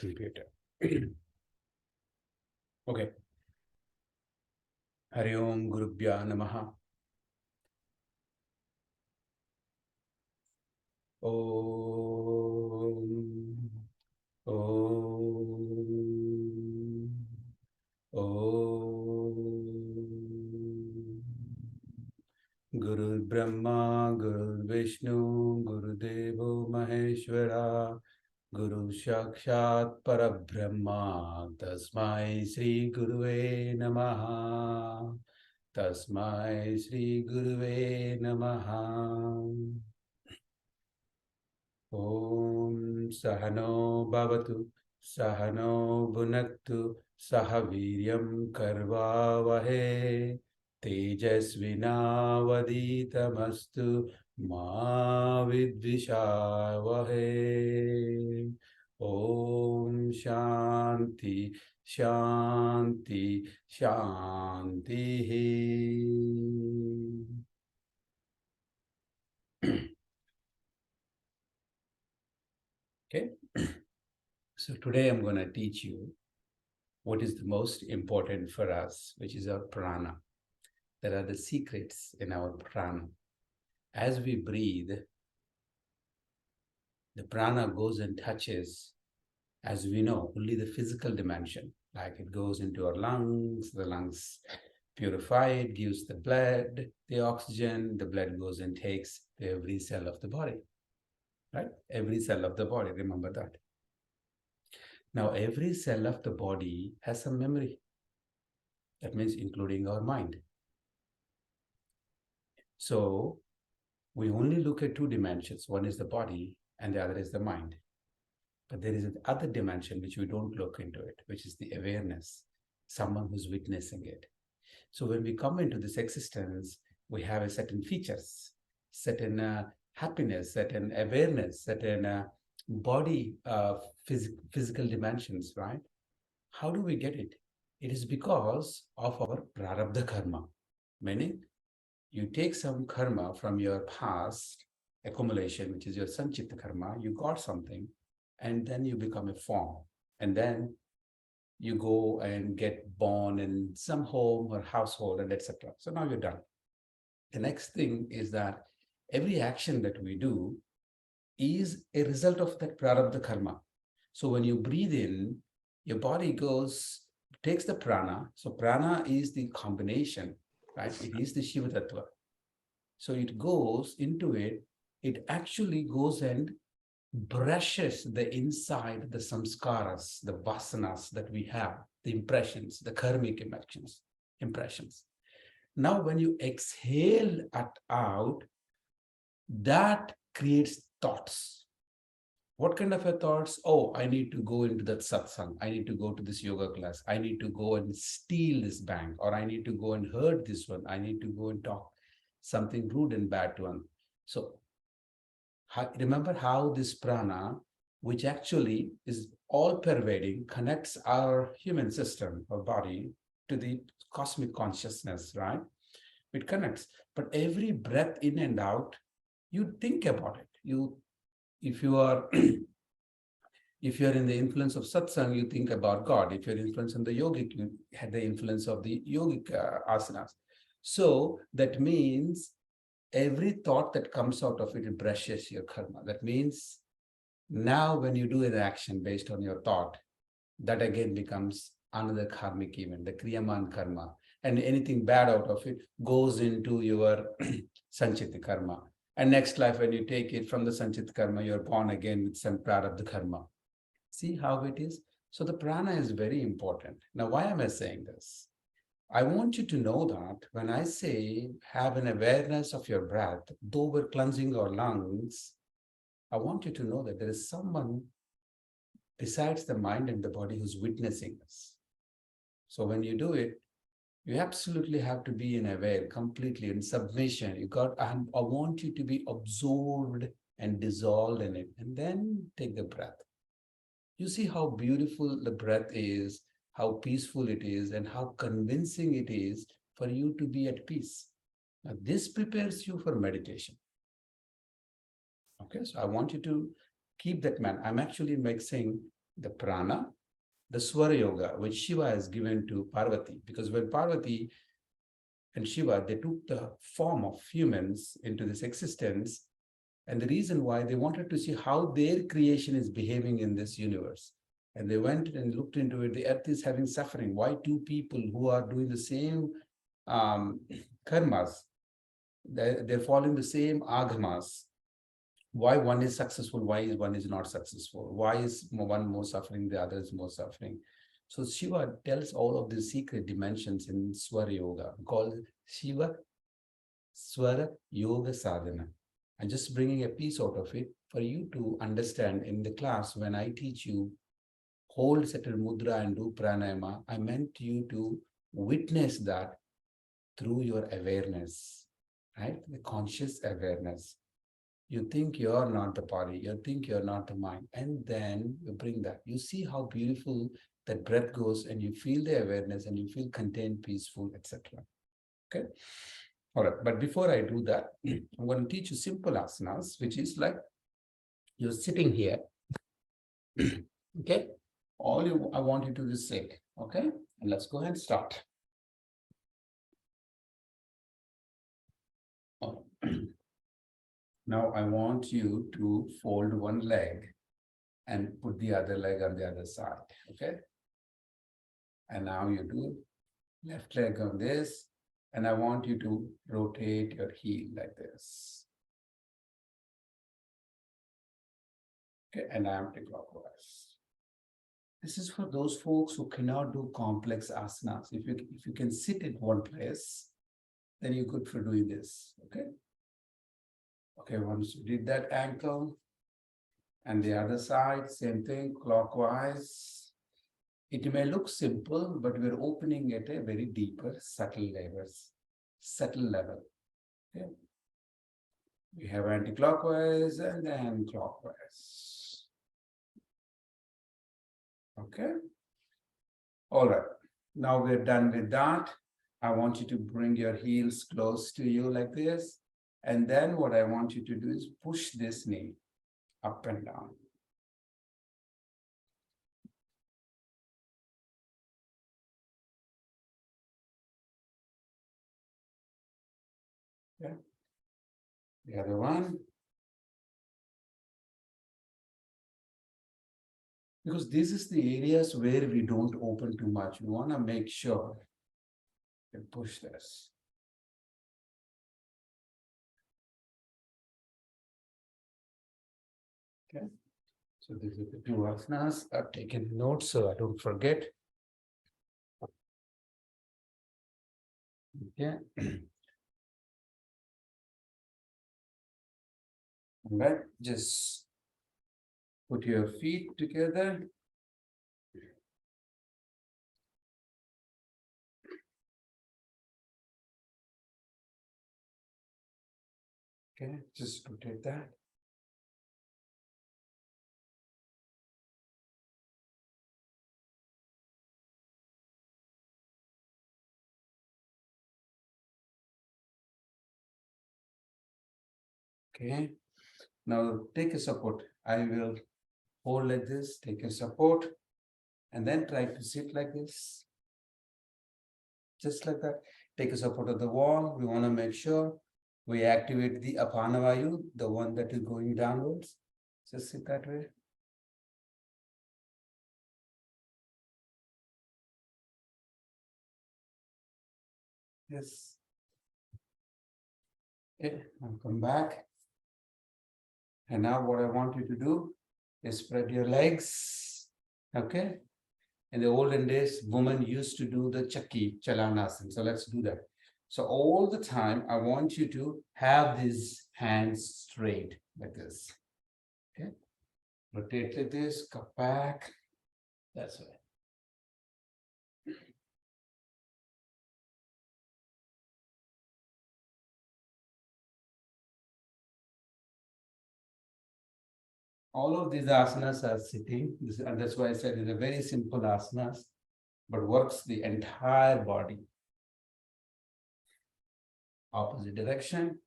computer. Okay. Hari Om Gurubhya Namaha. Om. Om. Om. Guru Brahma, Guru Vishnu, Guru Devo Maheshwara, Guru Sakshat Parabrahma, Tasmai Sri Guruve Namaha, Tasmai Sri Guruve Namaha. Om Sahano Bhavatu, Sahano Bhunaktu, Sahaviryam Karvavahe, Tejasvinavaditamastu, Ma Vidvishavahe. Om Shanti, Shanti, Shanti. Okay. So today I'm going to teach you what is the most important for us, which is our prana. There are the secrets in our prana. As we breathe, the prana goes and touches, as we know, only the physical dimension. Like it goes into our lungs, the lungs purify it, gives the blood, the oxygen, the blood goes and takes to every cell of the body, right? Every cell of the body, remember that. Now, every cell of the body has some memory. That means including our mind. So we only look at two dimensions. One is the body and the other is the mind. But there is another dimension which we don't look into it, which is the awareness, someone who's witnessing it. So when we come into this existence, we have a certain features, certain happiness, certain awareness, certain body physical dimensions, right? How do we get it? It is because of our prarabdha karma, meaning you take some karma from your past accumulation, which is your sanchita karma, you got something, and then you become a form. And then you go and get born in some home or household and etc. So now you're done. The next thing is that every action that we do is a result of that prarabdha karma. So when you breathe in, your body takes the prana. So prana is the combination, right? It is the Shiva Tattva. So it goes into it. It actually goes and brushes the inside, the samskaras, the vasanas that we have, the impressions, the karmic impressions. Now, when you exhale it out, that creates thoughts. What kind of a thoughts? Oh, I need to go into that satsang. I need to go to this yoga class. I need to go and steal this bank, or I need to go and hurt this one. I need to go and talk something rude and bad to one. So remember how this prana, which actually is all pervading, connects our human system, our body, to the cosmic consciousness, right? It connects. But every breath in and out, you think about it. If you are in the influence of satsang, you think about God. If you're influenced in the yogic, you had the influence of the yogic asanas. So that means every thought that comes out of it, it brushes your karma. That means now when you do an action based on your thought, that again becomes another karmic event, the kriyaman karma. And anything bad out of it goes into your sanchita karma. And next life, when you take it from the sanchita karma, you're born again with some prarabdha karma. See how it is? So the prana is very important. Now, why am I saying this? I want you to know that when I say have an awareness of your breath, though we're cleansing our lungs, I want you to know that there is someone besides the mind and the body who's witnessing this. So when you do it, you absolutely have to be in aware, completely in submission. I want you to be absorbed and dissolved in it, and then take the breath. You see how beautiful the breath is, how peaceful it is, and how convincing it is for you to be at peace. Now, this prepares you for meditation. Okay, so I want you to keep that man. I'm actually mixing the prana, the Swara Yoga, which Shiva has given to Parvati. Because when Parvati and Shiva, they took the form of humans into this existence. And the reason why they wanted to see how their creation is behaving in this universe. And they went and looked into it. The earth is having suffering. Why two people who are doing the same karmas, they're following the same agamas. Why one is successful, why is one is not successful? Why is one more suffering, the other is more suffering? So Shiva tells all of these secret dimensions in Swara Yoga, called Shiva Swara Yoga Sadhana. I'm just bringing a piece out of it for you to understand. In the class, when I teach you hold certain mudra and do pranayama, I meant you to witness that through your awareness, right? The conscious awareness. You think you're not the body, you think you're not the mind, and then you bring that. You see how beautiful that breath goes, and you feel the awareness, and you feel contained, peaceful, etc. Okay. All right. But before I do that, I'm going to teach you simple asanas, which is like you're sitting here. Okay. I want you to do is sit. Okay. And let's go ahead and start. Oh. Now I want you to fold one leg and put the other leg on the other side. Okay. And now you do left leg on this. And I want you to rotate your heel like this. Okay, and anti-clockwise. This is for those folks who cannot do complex asanas. If you can sit in one place, then you're good for doing this. Okay. Okay, once you did that ankle, and the other side, same thing, clockwise. It may look simple, but we're opening at a very deeper, subtle level. Okay. We have anti-clockwise and then clockwise. Okay. All right. Now we're done with that. I want you to bring your heels close to you like this. And then what I want you to do is push this knee up and down. Okay. The other one. Because this is the areas where we don't open too much. We want to make sure we push this. Okay. So these are the two asanas. I've taken notes so I don't forget. Okay. All right. Just put your feet together. Okay, just rotate that. Okay, now take a support. I will hold like this, take a support, and then try to sit like this. Just like that. Take a support of the wall. We want to make sure we activate the apana vayu, the one that is going downwards. Just sit that way. Yes. Okay, I'll come back. And now what I want you to do is spread your legs. Okay. In the olden days, women used to do the chakki chalanasana. So let's do that. So all the time, I want you to have these hands straight like this. Okay. Rotate like this, come back. That's right. All of these asanas are sitting, and that's why I said it's a very simple asanas, but works the entire body. Opposite direction.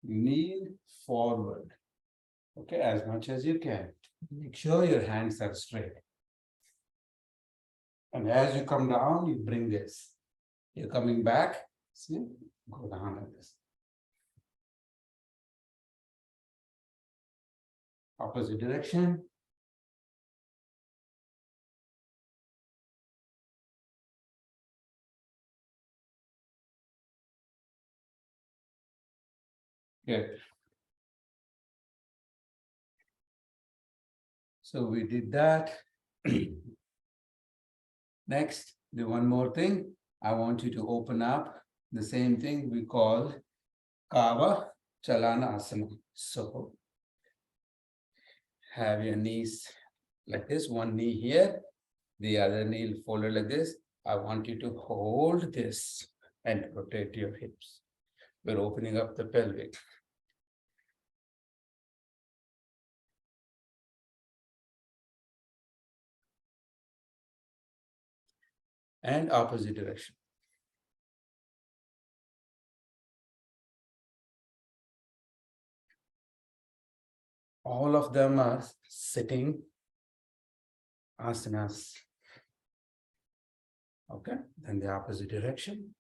Kneel forward. Okay, as much as you can. Make sure your hands are straight. And as you come down, you bring this. You're coming back, see, go down like this. Opposite direction. Good. So we did that. Next, do one more thing. I want you to open up the same thing we call Kava Chalana Asana. So have your knees like this, one knee here, the other knee folded like this. I want you to hold this and rotate your hips. We're opening up the pelvic. And opposite direction. All of them are sitting asanas. Okay, then the opposite direction.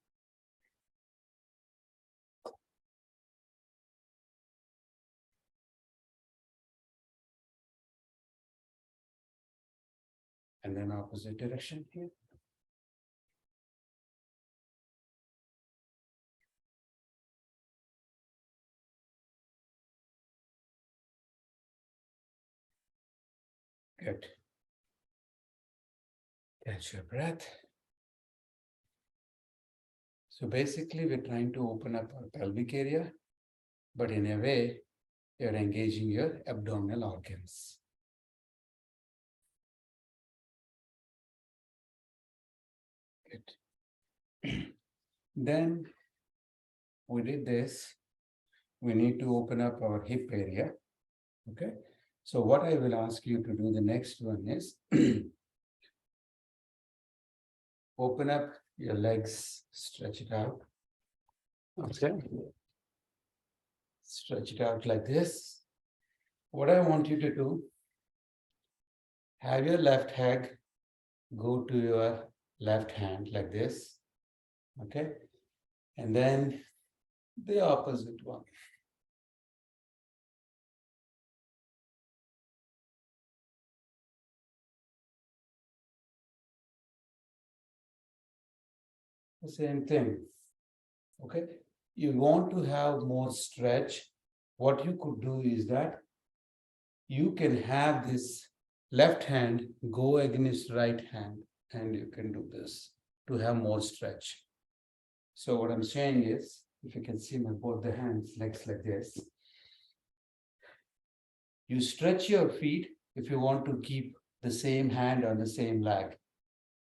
And then opposite direction here. Good. Catch your breath. So basically, we're trying to open up our pelvic area, but in a way, you're engaging your abdominal organs. Good. Then we did this. We need to open up our hip area. Okay. So what I will ask you to do the next one is open up your legs, stretch it out. Okay. Stretch it out like this. What I want you to do, have your left leg go to your left hand like this. Okay. And then the opposite one. The same thing. Okay. You want to have more stretch. What you could do is that you can have this left hand go against right hand, and you can do this to have more stretch. So what I'm saying is, if you can see my both the hands, legs like this, you stretch your feet if you want to keep the same hand on the same leg.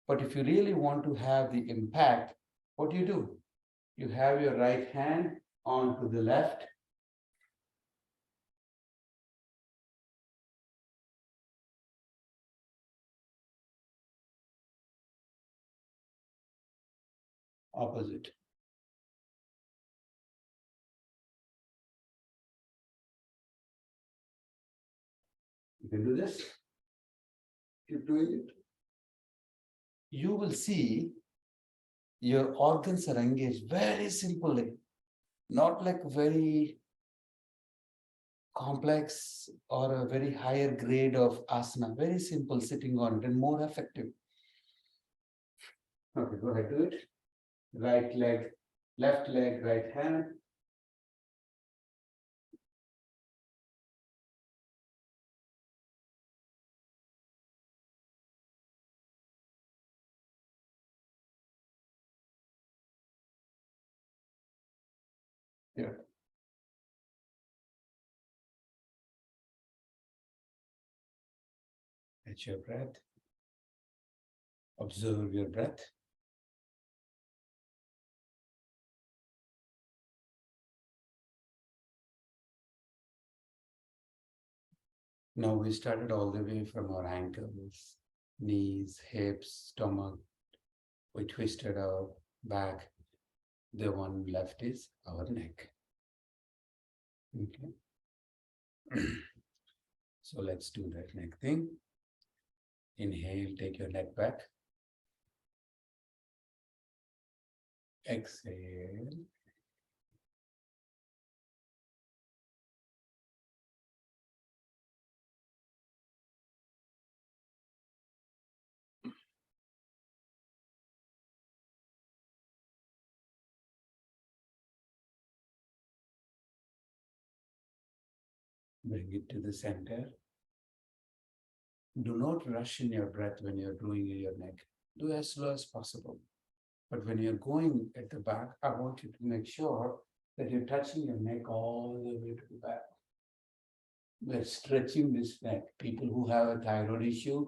But if you really want to have the impact, what do? You have your right hand onto the left. Opposite. You can do this. Keep doing it. You will see your organs are engaged very simply, not like very complex or a very higher grade of asana, very simple sitting on it and more effective. Okay, go ahead, do it. Right leg, left leg, right hand. Yeah. Catch your breath. Observe your breath. Now we started all the way from our ankles, knees, hips, stomach. We twisted our back. The one left is our neck. Okay. So let's do that neck thing. Inhale, take your neck back. Exhale. Bring it to the center. Do not rush in your breath when you're doing your neck. Do as slow as possible. But when you're going at the back, I want you to make sure that you're touching your neck all the way to the back. We're stretching this neck. People who have a thyroid issue,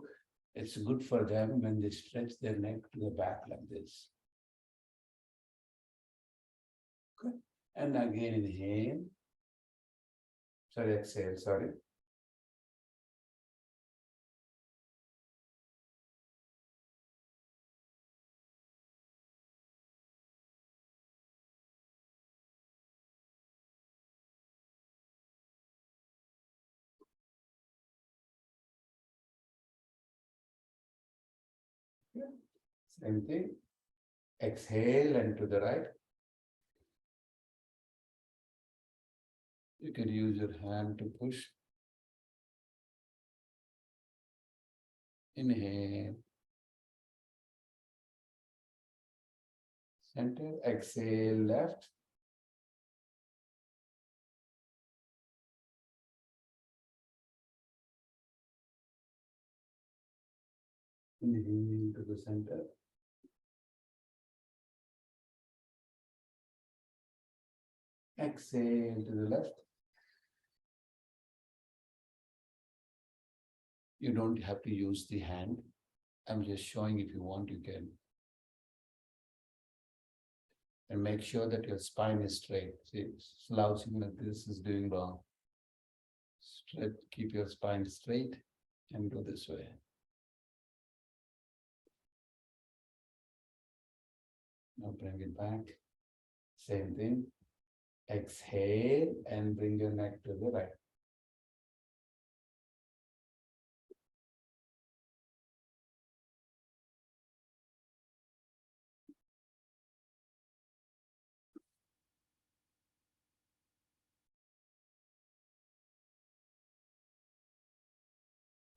it's good for them when they stretch their neck to the back like this. Good. And again, inhale. Sorry, exhale, sorry. Same thing. Exhale and to the right. You can use your hand to push. Inhale. Center. Exhale left. Inhale to the center. Exhale to the left. You don't have to use the hand. I'm just showing if you want, you can. And make sure that your spine is straight. See, slouching like this is doing wrong. Straight, keep your spine straight and go this way. Now bring it back. Same thing. Exhale and bring your neck to the right.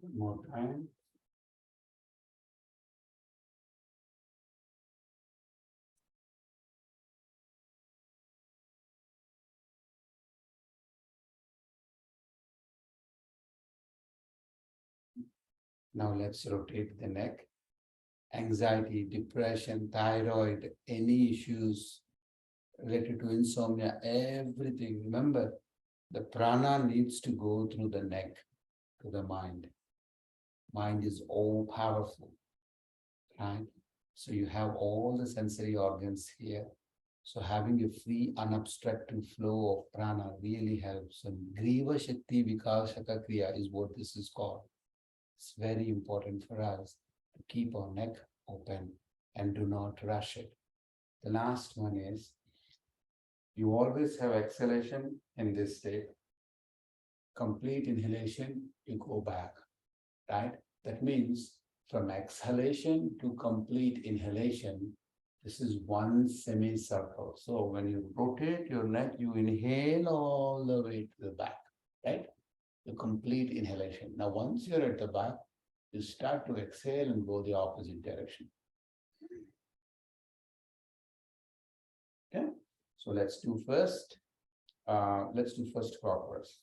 One more time. Now let's rotate the neck. Anxiety, depression, thyroid, any issues related to insomnia, everything. Remember, the prana needs to go through the neck to the mind. Mind is all powerful, right? So you have all the sensory organs here. So having a free, unobstructed flow of prana really helps. And Griva Shakti Vikashaka Kriya is what this is called. It's very important for us to keep our neck open and do not rush it. The last one is, you always have exhalation in this state. Complete inhalation, you go back, right? That means from exhalation to complete inhalation, this is one semicircle. So when you rotate your neck, you inhale all the way to the back, right? The complete inhalation. Now, once you're at the back, you start to exhale and go the opposite direction. Okay, so let's do first clockwise.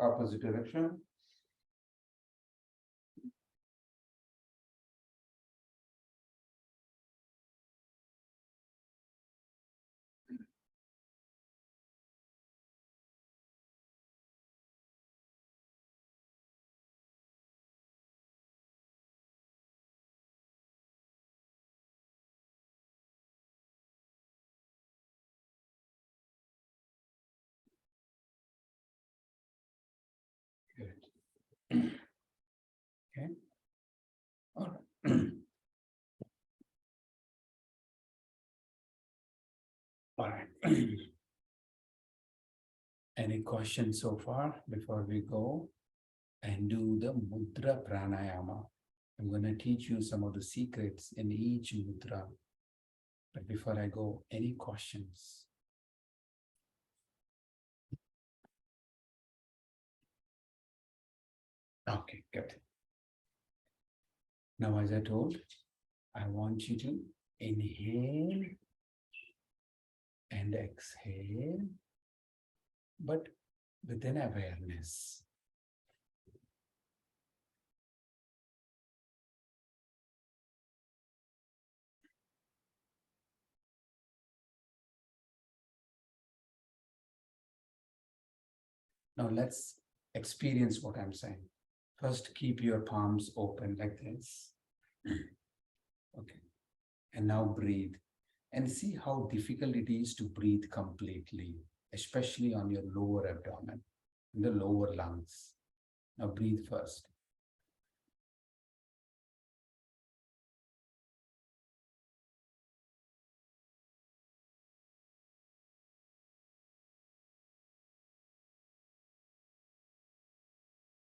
Opposite direction. All right. Any questions so far before we go and do the mudra pranayama? I'm going to teach you some of the secrets in each mudra. But before I go, any questions? Okay, good. Now, as I told, I want you to inhale and exhale, but with an awareness. Now let's experience what I'm saying. First, keep your palms open like this. Okay. And now breathe. And see how difficult it is to breathe completely, especially on your lower abdomen, in the lower lungs. Now breathe first.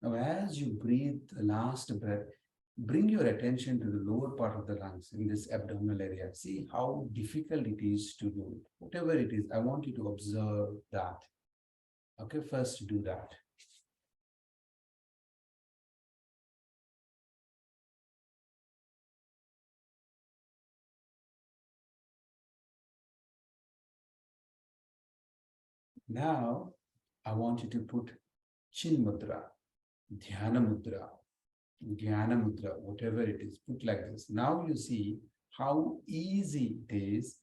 Now, as you breathe the last breath, bring your attention to the lower part of the lungs in this abdominal area. See how difficult it is to do it. Whatever it is, I want you to observe that. Okay, first do that. Now, I want you to put Chin Mudra, Dhyana Mudra, Jnana Mudra, whatever it is, put like this. Now you see how easy it is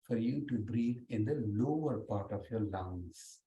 for you to breathe in the lower part of your lungs.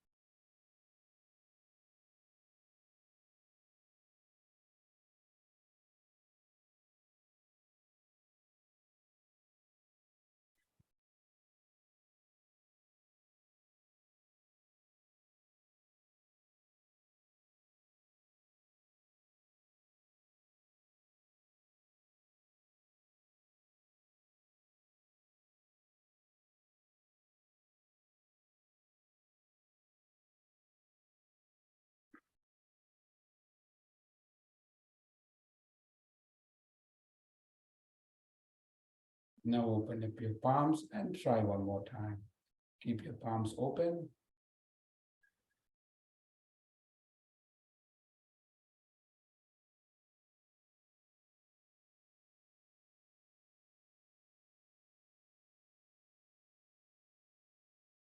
Now open up your palms and try one more time. Keep your palms open.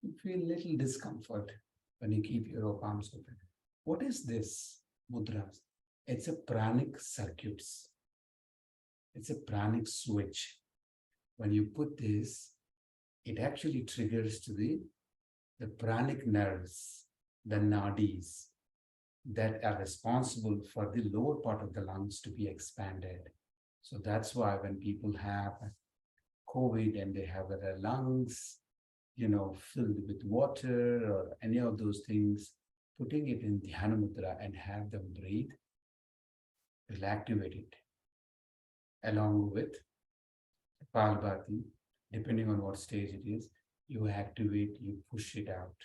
You feel little discomfort when you keep your palms open. What is this mudra? It's a pranic circuits. It's a pranic switch. When you put this, it actually triggers to the pranic nerves, the nadis, that are responsible for the lower part of the lungs to be expanded. So that's why when people have COVID and they have their lungs, filled with water or any of those things, putting it in Dhyana Mudra and have them breathe will activate it. Along with Kapalbhati, depending on what stage it is, you activate, you push it out.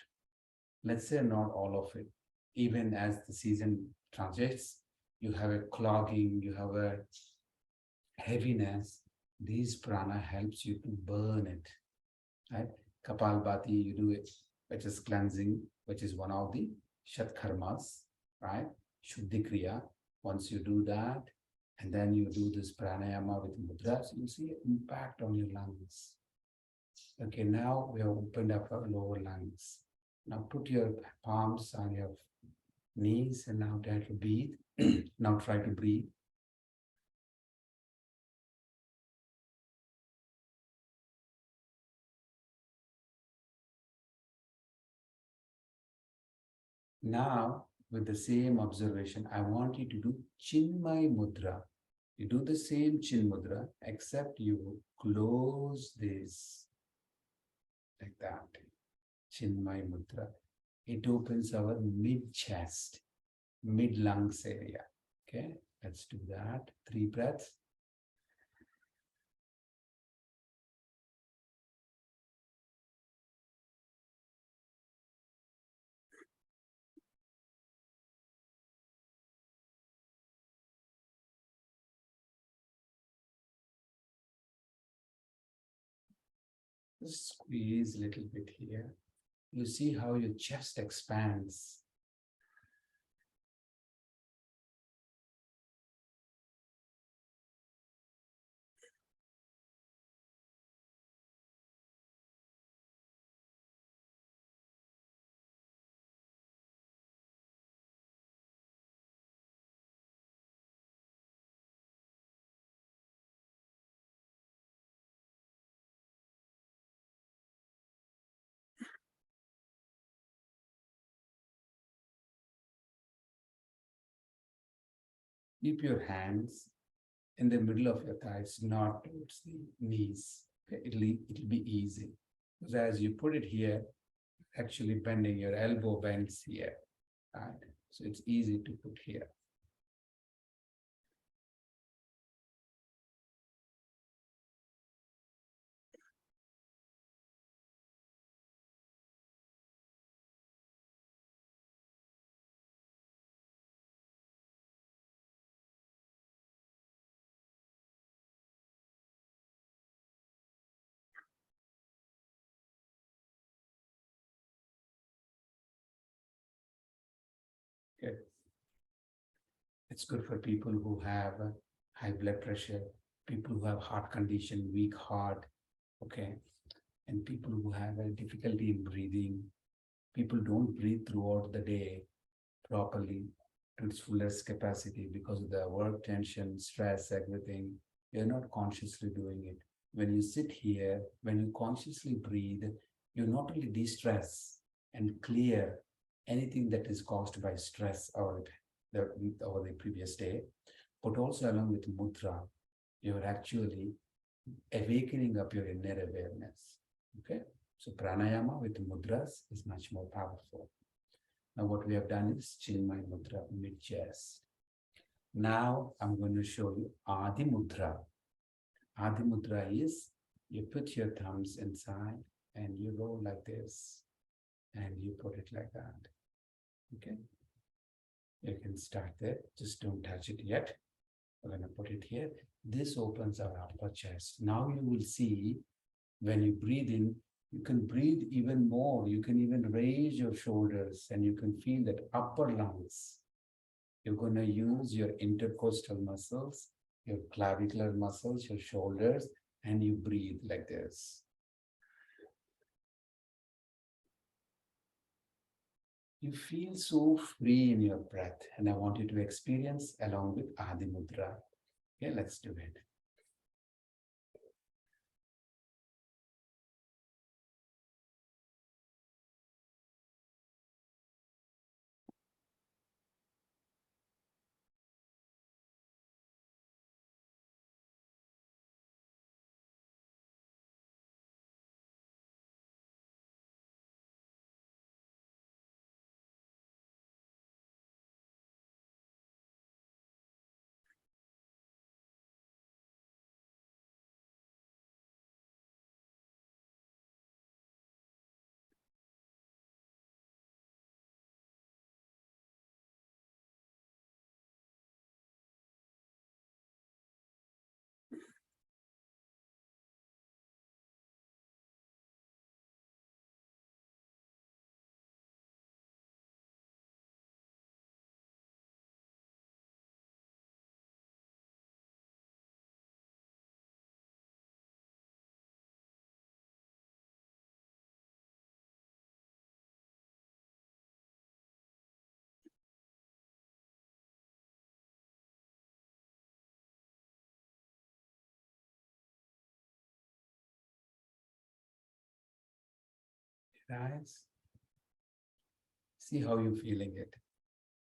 Let's say not all of it. Even as the season transits, you have a clogging, you have a heaviness. These prana helps you to burn it. Right? Kapalbhati, you do it, which is cleansing, which is one of the Shatkarmas, right? Shuddhi Kriya. Once you do that, and then you do this pranayama with mudras, you see an impact on your lungs. Okay, now we have opened up our lower lungs. Now put your palms on your knees and now try to breathe. Now try to breathe. Now, with the same observation, I want you to do Chinmay Mudra. You do the same Chin Mudra, except you close this like that. Chinmay Mudra. It opens our mid-chest, mid-lungs area. Okay, let's do that. 3 breaths. Just squeeze a little bit here. You see how your chest expands. Keep your hands in the middle of your thighs, not towards the knees. Okay? It'll be easy. Because as you put it here, actually bending your elbow bends here. Right? So it's easy to put here. Okay. It's good for people who have high blood pressure, people who have heart condition, weak heart, okay, and people who have a difficulty in breathing. People don't breathe throughout the day properly to its fullest capacity because of the work tension, stress, everything. You're not consciously doing it. When you sit here, when you consciously breathe, you not only de-stress and clear anything that is caused by stress over the previous day, but also along with mudra, you're actually awakening up your inner awareness. Okay, so pranayama with mudras is much more powerful. Now what we have done is Chinmay Mudra, mid-chest. Now I'm going to show you Adi Mudra. Adi Mudra is you put your thumbs inside and you go like this and you put it like that. Okay. You can start there. Just don't touch it yet. We're going to put it here. This opens our upper chest. Now you will see when you breathe in, you can breathe even more. You can even raise your shoulders and you can feel that upper lungs. You're going to use your intercostal muscles, your clavicular muscles, your shoulders, and you breathe like this. You feel so free in your breath, and I want you to experience along with Adi Mudra. Okay, let's do it. Guys, see how you're feeling it.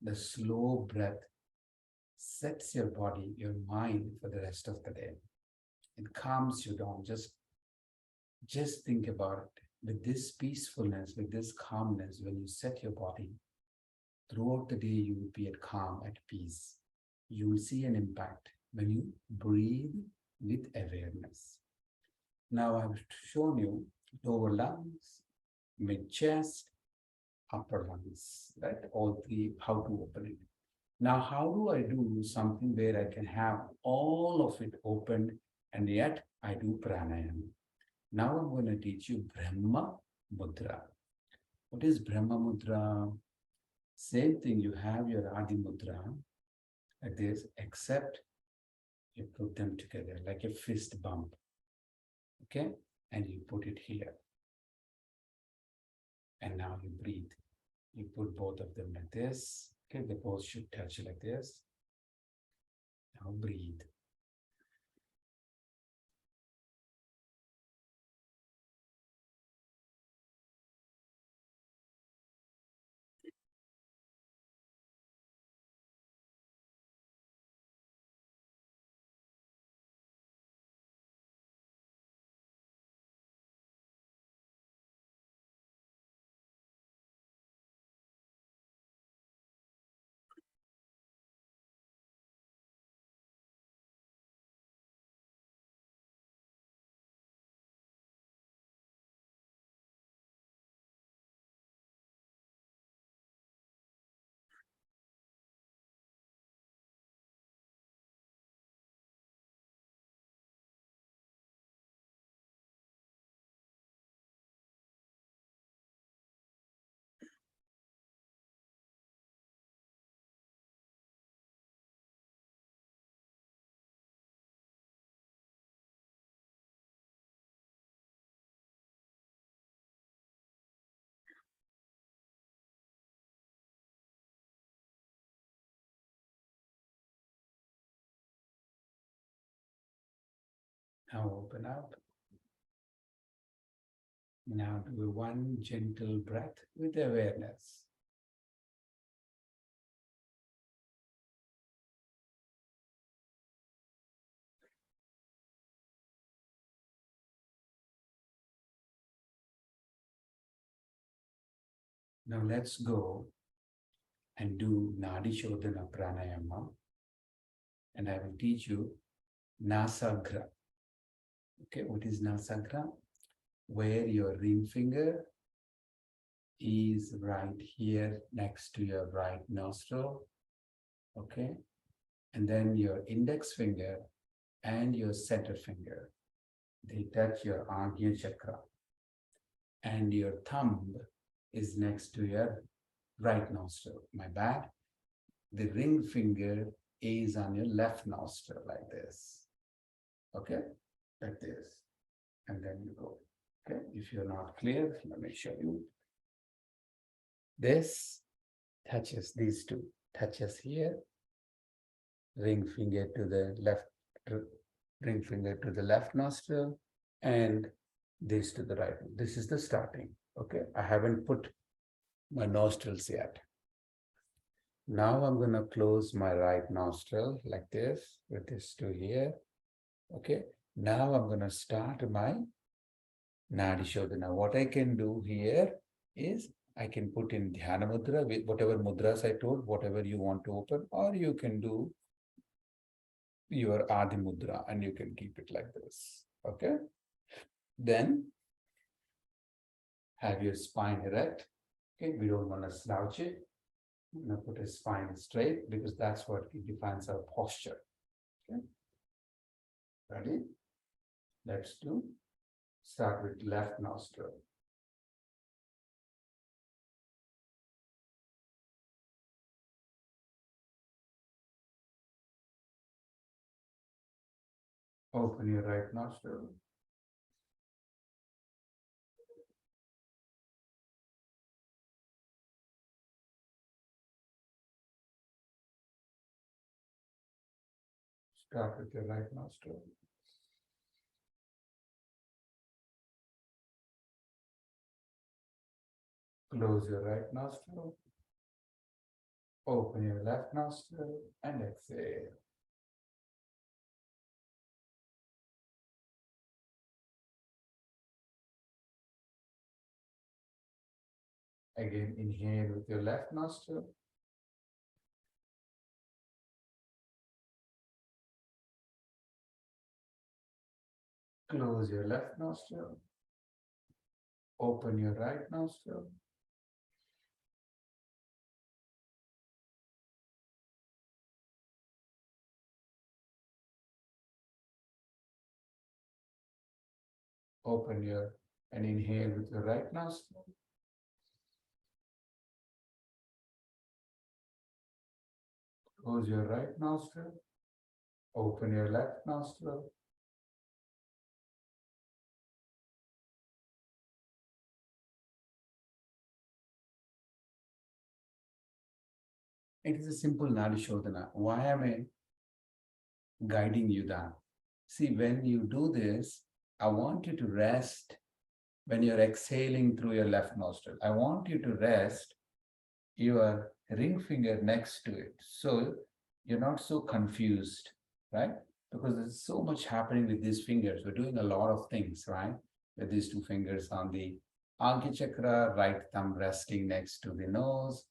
The slow breath sets your body, your mind for the rest of the day. It calms you down. Just think about it. With this peacefulness, with this calmness, when you set your body, throughout the day you will be at calm, at peace. You will see an impact when you breathe with awareness. Now I've shown you lower lungs, mid-chest, upper lungs, right? All three, how to open it. Now, how do I do something where I can have all of it opened and yet I do pranayama? Now I'm going to teach you Brahma Mudra. What is Brahma Mudra? Same thing, you have your Adi Mudra like this, except you put them together like a fist bump. Okay? And you put it here. And now you breathe. You put both of them like this. Okay, they both should touch like this. Now breathe. Now open up. Now do one gentle breath with awareness. Now let's go and do Nadi Shodhana Pranayama. And I will teach you Nasagra. Okay, what is Nasagra? Where your ring finger is right here next to your right nostril. Okay, and then your index finger and your center finger, they touch your Agnya chakra. And your thumb is next to your right nostril. My bad. The ring finger is on your left nostril like this. Okay, like this. And then you go. Okay, if you're not clear, let me show you. This touches these two, touches here, ring finger to the left nostril, and this to the right. This is the starting. Okay, I haven't put my nostrils yet. Now I'm going to close my right nostril like this with this two here. Okay, now I'm going to start my Nadi Shodhana. What I can do here is I can put in Dhyana Mudra with whatever mudras I told, whatever you want to open, or you can do your Adi Mudra and you can keep it like this. Okay. Then have your spine erect. Okay. We don't want to slouch it. I'm going to put a spine straight because that's what defines our posture. Okay. Ready? Let's do. Start with left nostril. Open your right nostril. Start with your right nostril. Close your right nostril. Open your left nostril and exhale. Again, inhale with your left nostril. Close your left nostril. Open your right nostril. Open your and inhale with your right nostril. Close your right nostril. Open your left nostril. It is a simple Nadi Shodhana. Why am I guiding you that? See, when you do this, I want you to rest when you're exhaling through your left nostril. I want you to rest your ring finger next to it. So you're not so confused, right? Because there's so much happening with these fingers. We're doing a lot of things, right? With these two fingers on the Anki chakra, right thumb resting next to the nose,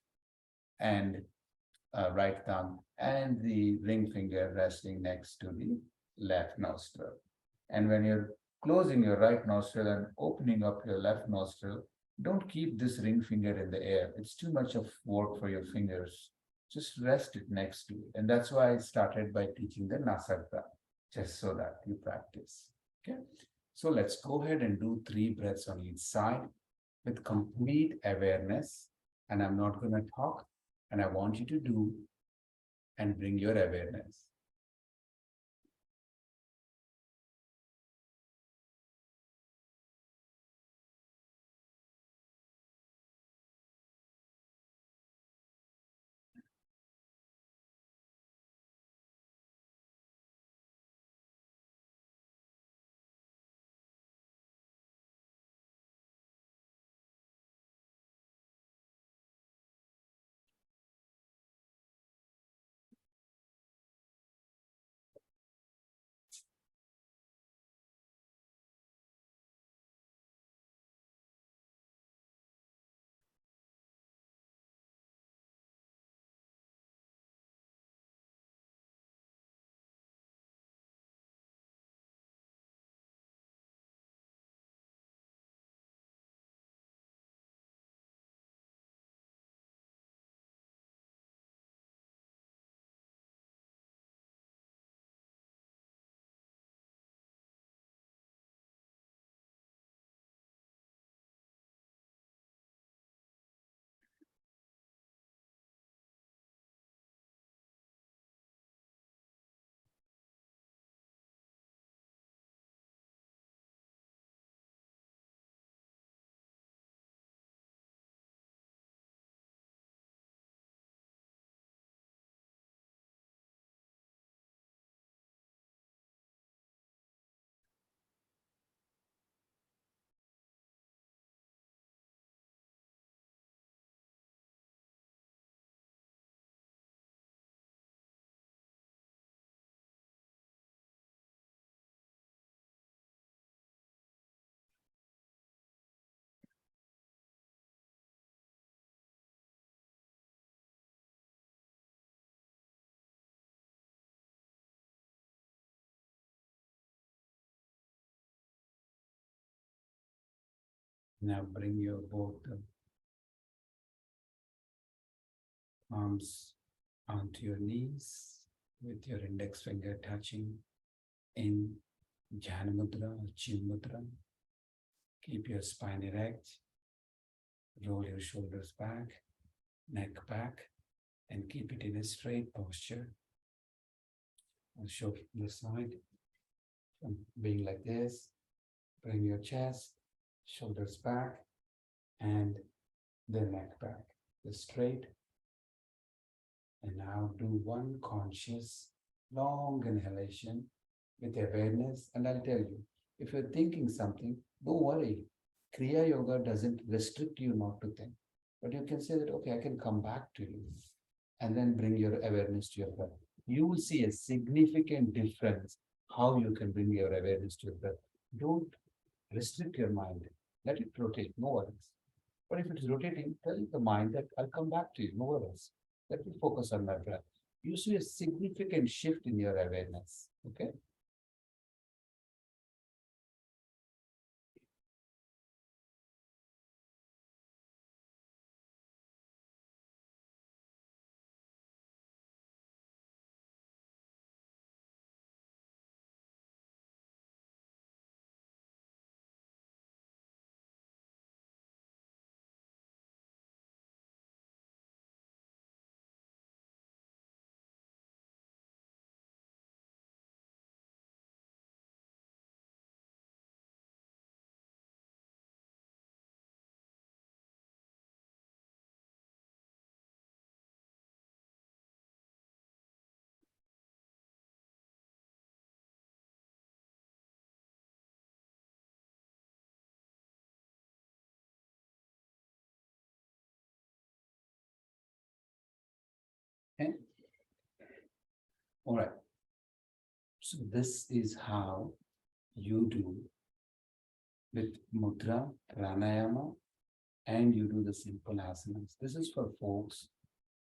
and right thumb, and the ring finger resting next to the left nostril. And when you're closing your right nostril and opening up your left nostril, don't keep this ring finger in the air. It's too much of work for your fingers. Just rest it next to it. And that's why I started by teaching the Nasarta, just so that you practice. Okay. So let's go ahead and do 3 breaths on each side with complete awareness. And I'm not going to talk, and I want you to do and bring your awareness. Now bring your both arms onto your knees with your index finger touching in Jnana Mudra or Chin Mudra. Keep your spine erect. Roll your shoulders back, neck back, and keep it in a straight posture. I'll show the side from being like this. Bring your chest, shoulders back, and the neck back. Just straight. And now do one conscious long inhalation with awareness. And I'll tell you, if you're thinking something, don't worry. Kriya Yoga doesn't restrict you not to think. But you can say that, okay, I can come back to you. And then bring your awareness to your breath. You will see a significant difference how you can bring your awareness to your breath. Don't restrict your mind. Let it rotate, no worries. But if it's rotating, tell the mind that I'll come back to you, no worries. Let me focus on my breath. You see a significant shift in your awareness. Okay. Okay. All right. So this is how you do with mudra, pranayama, and you do the simple asanas. This is for folks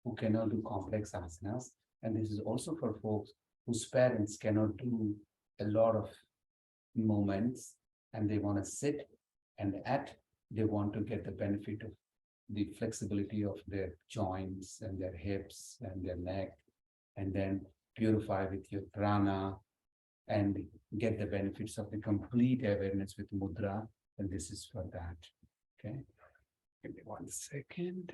who cannot do complex asanas, and this is also for folks whose parents cannot do a lot of movements and they want to sit and they want to get the benefit of the flexibility of their joints and their hips and their neck, and then purify with your prana and get the benefits of the complete awareness with mudra. And this is for that. Okay. Give me 1 second.